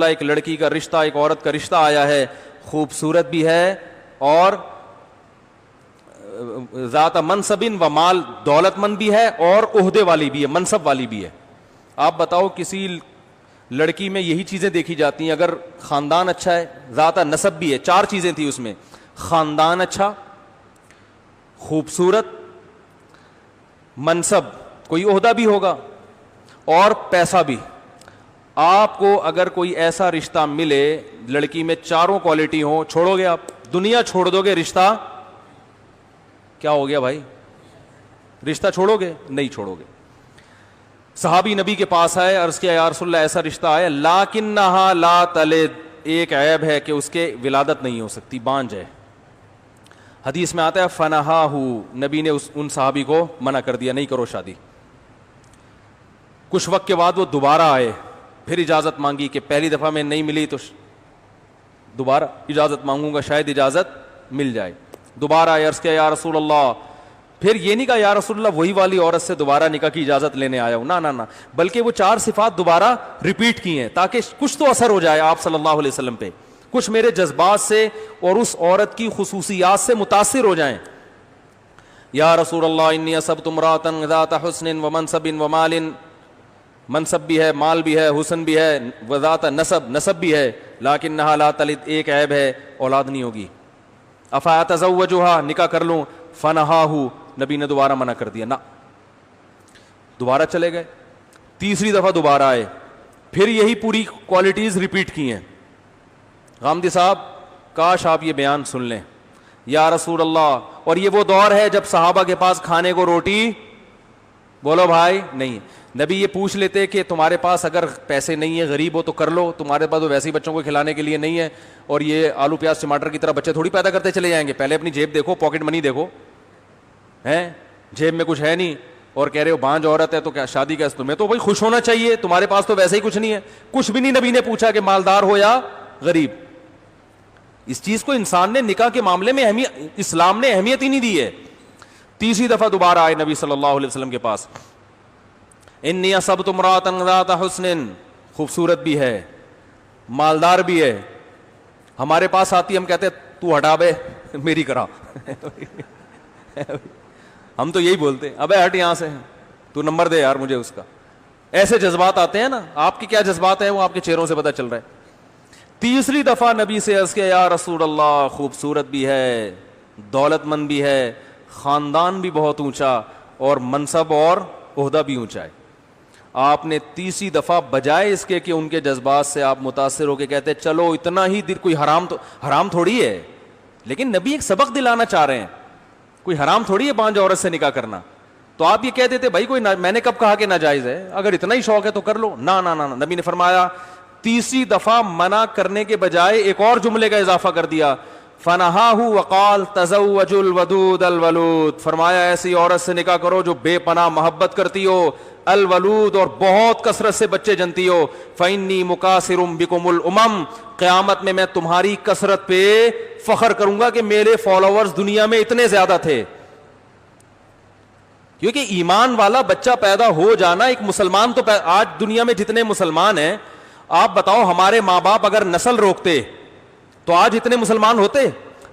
ایک لڑکی کا رشتہ، ایک عورت کا رشتہ آیا ہے، خوبصورت بھی ہے اور ذات منصب و مال، دولت مند بھی ہے اور عہدے والی بھی ہے، منصب والی بھی ہے. آپ بتاؤ کسی لڑکی میں یہی چیزیں دیکھی جاتی ہیں. اگر خاندان اچھا ہے، ذات نسب بھی ہے، 4 چیزیں تھی اس میں، خاندان اچھا، خوبصورت، منصب کوئی عہدہ بھی ہوگا اور پیسہ بھی. آپ کو اگر کوئی ایسا رشتہ ملے لڑکی میں 4 کوالٹی ہوں، چھوڑو گے آپ؟ دنیا چھوڑ دو گے؟ رشتہ کیا ہو گیا بھائی؟ رشتہ چھوڑو گے؟ نہیں چھوڑو گے. صحابی نبی کے پاس آئے، عرض کیا یا رسول اللہ ایسا رشتہ آیا لاکنہا لا تلد، ایک عیب ہے کہ اس کے ولادت نہیں ہو سکتی، بانجھ ہے. حدیث میں آتا ہے فنہاہ، نبی نے ان صحابی کو منع کر دیا، نہیں کرو شادی. کچھ وقت کے بعد وہ دوبارہ آئے، پھر اجازت مانگی کہ پہلی دفعہ میں نہیں ملی تو دوبارہ اجازت مانگوں گا، شاید اجازت مل جائے. دوبارہ آئے، عرض کیا یا رسول اللہ، پھر یہ نہیں کہا یا رسول اللہ وہی والی عورت سے دوبارہ نکاح کی اجازت لینے آیا ہوں، نہ، بلکہ وہ 4 صفات دوبارہ ریپیٹ کی ہیں تاکہ کچھ تو اثر ہو جائے آپ صلی اللہ علیہ وسلم پہ، کچھ میرے جذبات سے اور اس عورت کی خصوصیات سے متاثر ہو جائیں. یا رسول اللہ انی اصبت امرأۃ ذات حسن و منصب و مال، منصب بھی ہے، مال بھی ہے، حسن بھی ہے، وذات نسب بھی ہے، لیکنہا لا تلد، ایک عیب ہے، اولاد نہیں ہوگی. افاتزوجھا، نکاح کر لوں؟ فنہاہ، نبی نے دوبارہ منع کر دیا، نہ. دوبارہ چلے گئے، تیسری دفعہ دوبارہ آئے، پھر یہی پوری کوالٹیز ریپیٹ کی ہیں. غامدی صاحب کاش آپ یہ بیان سن لیں. یا رسول اللہ، اور یہ وہ دور ہے جب صحابہ کے پاس کھانے کو روٹی، بولو بھائی، نہیں. نبی یہ پوچھ لیتے کہ تمہارے پاس اگر پیسے نہیں ہیں، غریب ہو تو کر لو، تمہارے پاس تو ویسے ہی بچوں کو کھلانے کے لیے نہیں ہے، اور یہ آلو پیاز ٹماٹر کی طرح بچے تھوڑی پیدا کرتے چلے جائیں گے. پہلے اپنی جیب دیکھو، پاکٹ منی دیکھو، ہیں جیب میں کچھ ہے نہیں اور کہہ رہے ہو بانجھ عورت ہے تو کیا شادی کا؟ تمہیں تو بھائی خوش ہونا چاہیے، تمہارے پاس تو ویسے ہی کچھ نہیں ہے. کچھ بھی نہیں نبی نے پوچھا کہ مالدار ہو یا غریب. اس چیز کو انسان نے نکاح کے معاملے میں اسلام نے اہمیت ہی نہیں دی ہے. تیسری دفعہ دوبارہ آئے نبی صلی اللہ علیہ وسلم کے پاس، انی اصبت امرأۃ ذات حسن، خوبصورت بھی ہے، مالدار بھی ہے. ہمارے پاس آتی، ہم کہتے تو ہٹا بے میری کرا ہم تو یہی بولتے ابے ہٹ یہاں سے، تو نمبر دے یار مجھے اس کا. ایسے جذبات آتے ہیں نا. آپ کے کیا جذبات ہیں وہ آپ کے چہروں سے پتہ چل رہا ہے. تیسری دفعہ نبی سے عرض کیا یا رسول اللہ خوبصورت بھی ہے، دولت مند بھی ہے، خاندان بھی بہت اونچا اور منصب اور عہدہ بھی اونچا ہے. آپ نے تیسری دفعہ بجائے اس کے کہ ان کے جذبات سے آپ متاثر ہو کے کہتے چلو اتنا ہی دل، کوئی حرام تھوڑی ہے، لیکن نبی ایک سبق دلانا چاہ رہے ہیں، کوئی حرام تھوڑی ہے بانجھ عورت سے نکاح کرنا. تو آپ یہ کہہ دیتے بھائی کوئی میں نے کب کہا کہ ناجائز ہے، اگر اتنا ہی شوق ہے تو کر لو. نہ. نبی نے فرمایا، تیسری دفعہ منع کرنے کے بجائے ایک اور جملے کا اضافہ کر دیا، فنہاہ وقال تزوج الودود الولود، فرمایا ایسی عورت سے نکاح کرو جو بے پناہ محبت کرتی ہو، الولود اور بہت کثرت سے بچے جنتی ہو، فإنی مکاثر بکم الامم، قیامت میں تمہاری کثرت پہ فخر کروں گا کہ میرے فالوورز دنیا میں اتنے زیادہ تھے. کیونکہ ایمان والا بچہ پیدا ہو جانا ایک مسلمان تو آج دنیا میں جتنے مسلمان ہیں، آپ بتاؤ ہمارے ماں باپ اگر نسل روکتے تو آج اتنے مسلمان ہوتے؟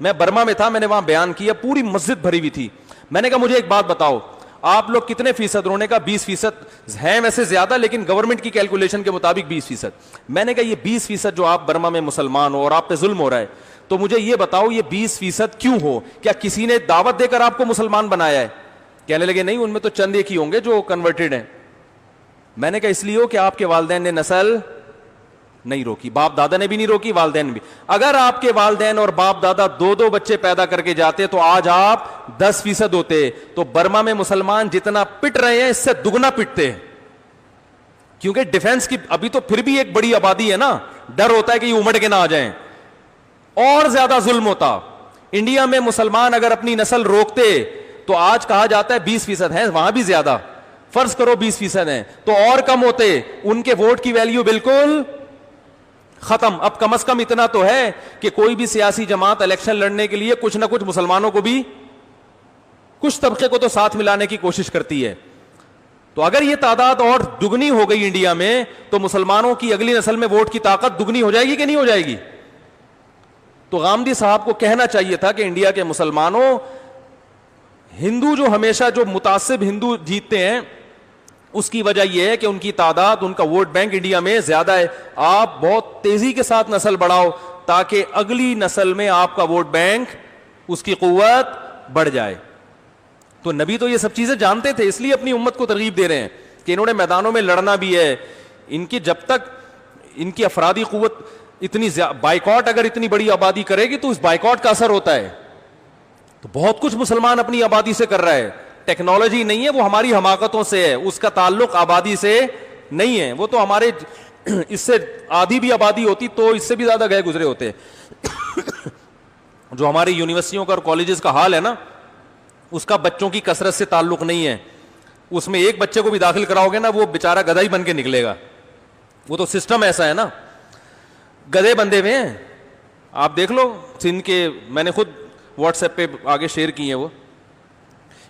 میں برما میں تھا، میں نے وہاں بیان کیا، پوری مسجد بھری ہوئی تھی. میں نے کہا مجھے ایک بات بتاؤ، آپ لوگ کتنے فیصد؟ رونے کا 20% ہیں ویسے زیادہ، لیکن گورنمنٹ کی کیلکولیشن کے مطابق 20%. میں نے کہا یہ 20% جو آپ برما میں مسلمان ہو اور آپ پہ ظلم ہو رہا ہے، تو مجھے یہ بتاؤ یہ 20% کیوں ہو؟ کیا کسی نے دعوت دے کر آپ کو مسلمان بنایا ہے؟ کہنے لگے نہیں، ان میں تو چند ایک ہی ہوں گے جو کنورٹڈ ہیں. میں نے کہا اس لیے ہو کہ آپ کے والدین نے نسل نہیں روکی، باپ دادا نے بھی نہیں روکی، والدین بھی. اگر آپ کے والدین اور باپ دادا 2 بچے پیدا کر کے جاتے تو آج آپ 10% ہوتے. تو برما میں مسلمان جتنا پٹ رہے ہیں اس سے دگنا پٹتے ہیں، کیونکہ ڈیفنس کی ابھی تو پھر بھی ایک بڑی آبادی ہے نا، ڈر ہوتا ہے کہ یہ امڑ کے نہ آ جائیں، اور زیادہ ظلم ہوتا. انڈیا میں مسلمان اگر اپنی نسل روکتے تو آج کہا جاتا ہے 20% ہیں، وہاں بھی زیادہ، فرض کرو 20% ہیں تو اور کم ہوتے، ان کے ووٹ کی ویلیو بالکل ختم. اب کم از کم اتنا تو ہے کہ کوئی بھی سیاسی جماعت الیکشن لڑنے کے لیے کچھ نہ کچھ مسلمانوں کو بھی، کچھ طبقے کو تو ساتھ ملانے کی کوشش کرتی ہے. تو اگر یہ تعداد اور دگنی ہو گئی انڈیا میں تو مسلمانوں کی اگلی نسل میں ووٹ کی طاقت دگنی ہو جائے گی کہ نہیں ہو جائے گی؟ تو غامدی صاحب کو کہنا چاہیے تھا کہ انڈیا کے مسلمانوں، ہندو جو ہمیشہ جو متعصب ہندو جیتتے ہیں اس کی وجہ یہ ہے کہ ان کی تعداد، ان کا ووٹ بینک انڈیا میں زیادہ ہے. آپ بہت تیزی کے ساتھ نسل بڑھاؤ تاکہ اگلی نسل میں آپ کا ووٹ بینک، اس کی قوت بڑھ جائے. تو نبی تو یہ سب چیزیں جانتے تھے، اس لیے اپنی امت کو ترغیب دے رہے ہیں کہ انہوں نے میدانوں میں لڑنا بھی ہے. ان کی جب تک ان کی افرادی قوت اتنی بائیکاٹ اگر اتنی بڑی آبادی کرے گی تو اس بائیکاٹ کا اثر ہوتا ہے. تو بہت کچھ مسلمان اپنی آبادی سے کر رہا ہے. ٹیکنالوجی نہیں ہے، وہ ہماری حماقتوں سے ہے، اس کا تعلق آبادی سے نہیں ہے. وہ تو ہمارے اس سے آدھی بھی آبادی ہوتی تو اس سے بھی زیادہ گئے گزرے ہوتے. جو ہماری یونیورسٹیوں کا اور کالجز کا حال ہے نا، اس کا بچوں کی کثرت سے تعلق نہیں ہے. اس میں ایک بچے کو بھی داخل کراؤ گے نا، وہ بیچارہ گدھا ہی بن کے نکلے گا. وہ تو سسٹم ایسا ہے نا، گدھے بندے ہوئے ہیں. آپ دیکھ لو سندھ کے، میں نے خود واٹس ایپ پہ آگے شیئر کی ہیں، وہ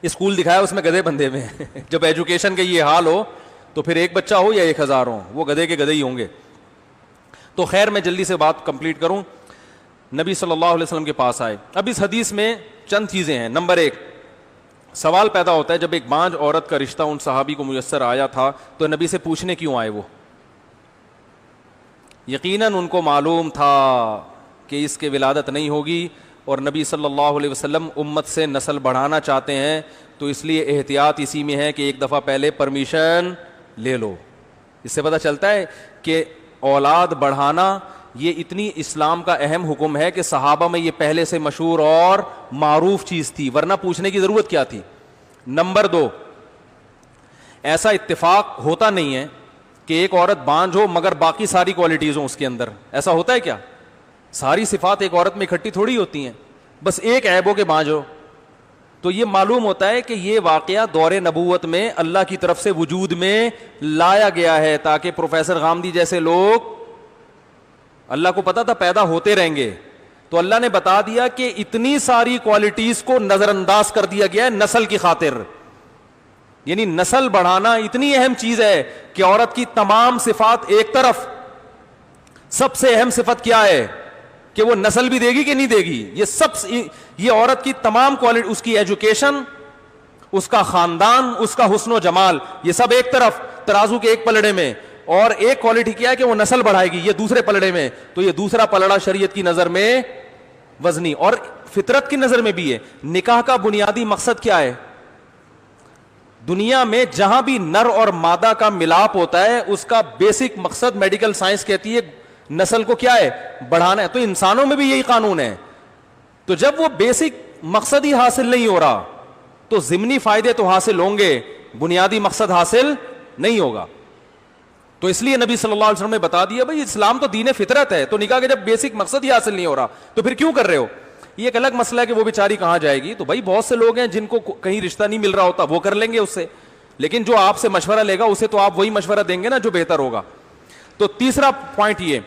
اسکول دکھایا اس میں گدھے بندے ہوئے ہیں. جب ایجوکیشن کا یہ حال ہو تو پھر ایک بچہ ہو یا 1000 ہو، وہ گدھے کے گدھے ہی ہوں گے. تو خیر میں جلدی سے بات کمپلیٹ کروں. نبی صلی اللہ علیہ وسلم کے پاس آئے. اب اس حدیث میں چند چیزیں ہیں. نمبر 1، سوال پیدا ہوتا ہے جب ایک بانجھ عورت کا رشتہ ان صحابی کو میسر آیا تھا تو نبی سے پوچھنے کیوں آئے؟ وہ یقیناً ان کو معلوم تھا کہ اس کے ولادت نہیں ہوگی اور نبی صلی اللہ علیہ وسلم امت سے نسل بڑھانا چاہتے ہیں، تو اس لیے احتیاط اسی میں ہے کہ ایک دفعہ پہلے پرمیشن لے لو. اس سے پتہ چلتا ہے کہ اولاد بڑھانا یہ اتنی اسلام کا اہم حکم ہے کہ صحابہ میں یہ پہلے سے مشہور اور معروف چیز تھی، ورنہ پوچھنے کی ضرورت کیا تھی. نمبر 2، ایسا اتفاق ہوتا نہیں ہے کہ ایک عورت بانجھ ہو مگر باقی ساری کوالٹیز ہوں اس کے اندر. ایسا ہوتا ہے کیا؟ ساری صفات ایک عورت میں اکٹھی تھوڑی ہوتی ہیں، بس ایک عیب ہو کہ بانجھ ہو. تو یہ معلوم ہوتا ہے کہ یہ واقعہ دور نبوت میں اللہ کی طرف سے وجود میں لایا گیا ہے تاکہ پروفیسر غامدی جیسے لوگ، اللہ کو پتا تھا پیدا ہوتے رہیں گے، تو اللہ نے بتا دیا کہ اتنی ساری کوالٹیز کو نظر انداز کر دیا گیا ہے نسل کی خاطر. یعنی نسل بڑھانا اتنی اہم چیز ہے کہ عورت کی تمام صفات ایک طرف، سب سے اہم صفت کیا ہے کہ وہ نسل بھی دے گی کہ نہیں دے گی. یہ عورت کی تمام کوالٹی، اس کی ایجوکیشن، اس کا خاندان، اس کا حسن و جمال، یہ سب ایک طرف ترازو کے ایک پلڑے میں، اور ایک کوالٹی کیا ہے کہ وہ نسل بڑھائے گی، یہ دوسرے پلڑے میں. تو یہ دوسرا پلڑا شریعت کی نظر میں وزنی اور فطرت کی نظر میں بھی ہے. نکاح کا بنیادی مقصد کیا ہے؟ دنیا میں جہاں بھی نر اور مادہ کا ملاپ ہوتا ہے اس کا بیسک مقصد میڈیکل سائنس کہتی ہے نسل کو کیا ہے؟ بڑھانا ہے. تو انسانوں میں بھی یہی قانون ہے. تو جب وہ بیسک مقصد ہی حاصل نہیں ہو رہا تو ضمنی فائدے تو حاصل ہوں گے، بنیادی مقصد حاصل نہیں ہوگا. تو اس لیے نبی صلی اللہ علیہ وسلم نے بتا دیا بھائی اسلام تو دین فطرت ہے. تو نکاح کے جب بیسک مقصد ہی حاصل نہیں ہو رہا تو پھر کیوں کر رہے ہو؟ یہ ایک الگ مسئلہ ہے کہ وہ بیچاری کہاں جائے گی. تو بھائی بہت سے لوگ ہیں جن کو کہیں رشتہ نہیں مل رہا ہوتا، وہ کر لیں گے اس سے، لیکن جو آپ سے مشورہ لے گا اسے تو آپ وہی مشورہ دیں گے نا جو بہتر ہوگا. تو تیسرا پوائنٹ یہ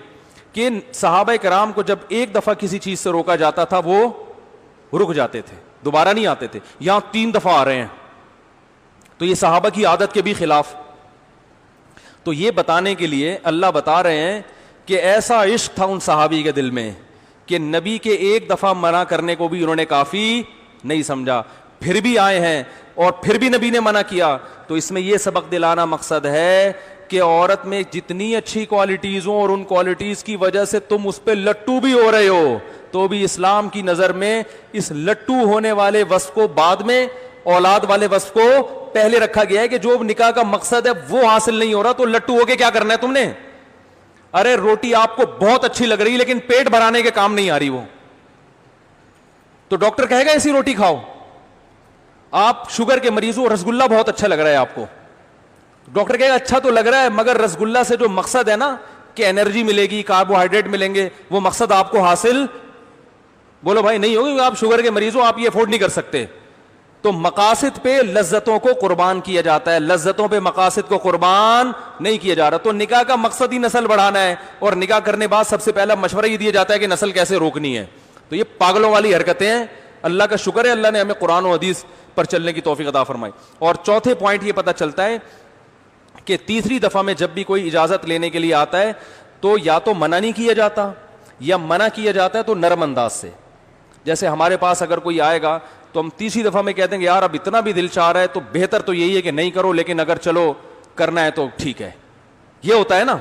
کہ صحابہ کرام کو جب ایک دفعہ کسی چیز سے روکا جاتا تھا وہ رک جاتے تھے، دوبارہ نہیں آتے تھے. یہاں 3 دفعہ آ رہے ہیں تو یہ صحابہ کی عادت کے بھی خلاف. تو یہ بتانے کے لیے اللہ بتا رہے ہیں کہ ایسا عشق تھا ان صحابی کے دل میں کہ نبی کے ایک دفعہ منع کرنے کو بھی انہوں نے کافی نہیں سمجھا، پھر بھی آئے ہیں اور پھر بھی نبی نے منع کیا. تو اس میں یہ سبق دلانا مقصد ہے کہ عورت میں جتنی اچھی کوالٹیز ہوں اور ان کوالٹیز کی وجہ سے تم اس پہ لٹو بھی ہو رہے ہو تو بھی اسلام کی نظر میں اس لٹو ہونے والے وصف کو بعد میں، اولاد والے وصف کو پہلے رکھا گیا ہے کہ جو نکاح کا مقصد ہے وہ حاصل نہیں ہو رہا تو لٹو ہو کے کیا کرنا ہے تم نے؟ ارے روٹی آپ کو بہت اچھی لگ رہی لیکن پیٹ بھرانے کے کام نہیں آ رہی وہ، تو ڈاکٹر کہے گا ایسی روٹی کھاؤ. آپ شوگر کے مریض ہو، رسگلہ بہت اچھا لگ رہا ہے آپ کو، ڈاکٹر کہے گا اچھا تو لگ رہا ہے مگر رسگلہ سے جو مقصد ہے نا کہ انرجی ملے گی، کاربوہائیڈریٹ ملیں گے، وہ مقصد آپ کو حاصل، بولو بھائی نہیں ہوگی، آپ شوگر کے مریض ہو، آپ یہ افورڈ نہیں کر سکتے. تو مقاصد پہ لذتوں کو قربان کیا جاتا ہے، لذتوں پہ مقاصد کو قربان نہیں کیا جا رہا. تو نکاح کا مقصد ہی نسل بڑھانا ہے اور نکاح کرنے بعد سب سے پہلا مشورہ یہ دیا جاتا ہے کہ نسل کیسے روکنی ہے. تو یہ پاگلوں والی حرکتیں ہیں. اللہ کا شکر ہے اللہ نے ہمیں قرآن و حدیث پر چلنے کی توفیق عطا فرمائی. اور چوتھے پوائنٹ یہ پتہ چلتا ہے کہ تیسری دفعہ میں جب بھی کوئی اجازت لینے کے لیے آتا ہے تو یا تو منع نہیں کیا جاتا یا منع کیا جاتا ہے تو نرم انداز سے. جیسے ہمارے پاس اگر کوئی آئے گا تو ہم تیسری دفعہ میں کہتے ہیں کہ یار اب اتنا بھی دل چاہ رہا ہے تو بہتر تو یہی ہے کہ نہیں کرو, لیکن اگر چلو کرنا ہے تو ٹھیک ہے. یہ ہوتا ہے نا.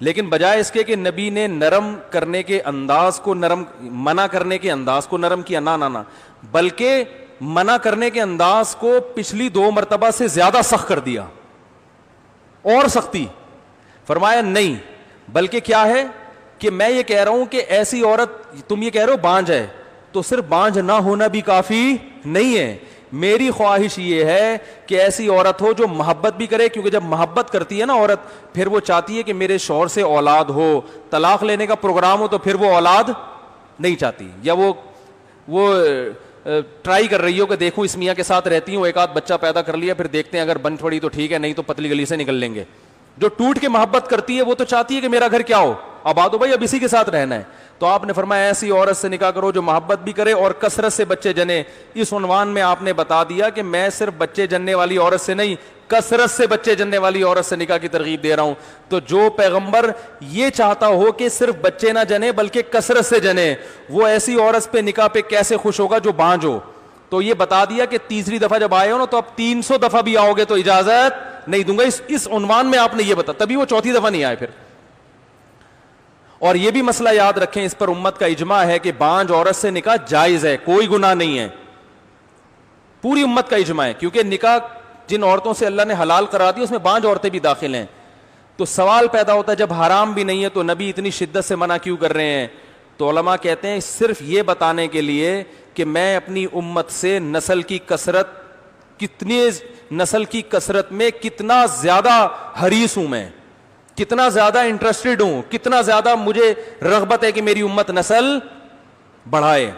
لیکن بجائے اس کے کہ نبی نے نرم کرنے کے انداز کو نرم, منع کرنے کے انداز کو نرم کیا, نہ بلکہ منع کرنے کے انداز کو پچھلی 2 مرتبہ سے زیادہ سخت کر دیا, اور سختی. فرمایا نہیں, بلکہ کیا ہے کہ میں یہ کہہ رہا ہوں کہ ایسی عورت, تم یہ کہہ رہے ہو بانجھ ہے, تو صرف بانجھ نہ ہونا بھی کافی نہیں ہے. میری خواہش یہ ہے کہ ایسی عورت ہو جو محبت بھی کرے, کیونکہ جب محبت کرتی ہے نا عورت, پھر وہ چاہتی ہے کہ میرے شوہر سے اولاد ہو. طلاق لینے کا پروگرام ہو تو پھر وہ اولاد نہیں چاہتی, یا وہ ٹرائی کر رہی ہو کہ دیکھو اس میاں کے ساتھ رہتی ہوں, ایک آدھ بچہ پیدا کر لیا, پھر دیکھتے ہیں اگر بن پڑی تو ٹھیک ہے, نہیں تو پتلی گلی سے نکل لیں گے. جو ٹوٹ کے محبت کرتی ہے وہ تو چاہتی ہے کہ میرا گھر کیا ہو, آباد ہو بھائی, اب اسی کے ساتھ رہنا ہے. تو آپ نے فرمایا ایسی عورت سے نکاح کرو جو محبت بھی کرے اور کثرت سے بچے جنے. اس عنوان میں آپ نے بتا دیا کہ میں صرف بچے جننے والی عورت سے نہیں, کثرت سے بچے جننے والی عورت سے نکاح کی ترغیب دے رہا ہوں. تو جو پیغمبر یہ چاہتا ہو کہ صرف بچے نہ جنے بلکہ کثرت سے جنے, وہ ایسی عورت پہ نکاح پہ کیسے خوش ہوگا جو بانجھ ہو. تو یہ بتا دیا کہ تیسری دفعہ جب آئے ہو نا تو اب 300 دفعہ بھی آؤ گے تو اجازت نہیں دوں گا. اس عنوان میں آپ نے یہ بتا, تبھی وہ چوتھی دفعہ نہیں آئے پھر. اور یہ بھی مسئلہ یاد رکھیں, اس پر امت کا اجماع ہے کہ بانجھ عورت سے نکاح جائز ہے, کوئی گناہ نہیں ہے. پوری امت کا اجماع ہے, کیونکہ نکاح جن عورتوں سے اللہ نے حلال کرا دی اس میں بانجھ عورتیں بھی داخل ہیں. تو سوال پیدا ہوتا ہے جب حرام بھی نہیں ہے تو نبی اتنی شدت سے منع کیوں کر رہے ہیں؟ تو علماء کہتے ہیں صرف یہ بتانے کے لیے کہ میں اپنی امت سے نسل کی کثرت میں کتنا زیادہ حریص ہوں, میں کتنا زیادہ انٹرسٹڈ ہوں, کتنا زیادہ مجھے رغبت ہے کہ میری امت نسل بڑھائے.